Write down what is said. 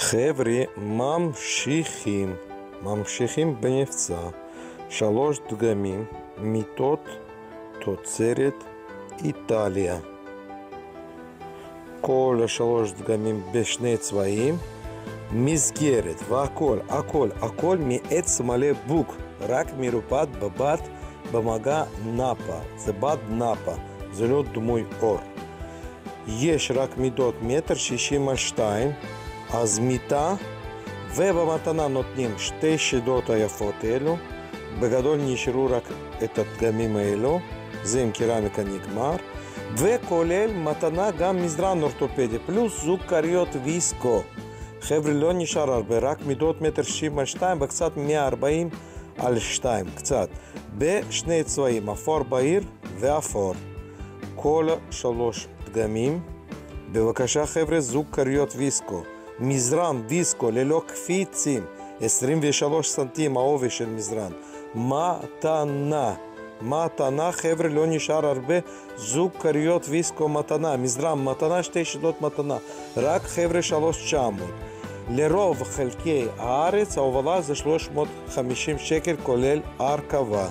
חבר'ה, ממשיכים במבצע. 3 דגמים, מיטות, תוצרת, איטליה. כל 3 דגמים בשני צבעים, מסגרת והכל מעץ מלא בוק, רק מרופד בבד במגע נאפה. זה בד נאפה, זה לא דמוי אור. יש רק מידות 1.62 מטר, אז מיטה, ובמתנה נותנים 2 שידות היפות אלו. בגדול נשארו רק את הדגמים האלו, זה עם קרמיקה נגמר, וכולל מתנה גם מזרן אורתופדי, פלוס זוג כריות ויסקו. חבר'ה, לא נשאר הרבה, רק מידות 1.62 מטר וקצת 140 על 2, קצת. בשני צבעים, אפור בהיר ואפור. כל 3 דגמים. בבקשה חבר'ה, זוג כריות ויסקו. מזרן ויסקו ללא קפיצים, 23 סנטים העובי של מזרן. מתנה חבר'ה, לא נשאר הרבה. זוג כריות ויסקו מתנה, מזרן מתנה, 2 שידות מתנה, רק חבר'ה 3,900. לרוב חלקי הארץ ההובלה זה 350 שקל כולל הרכבה.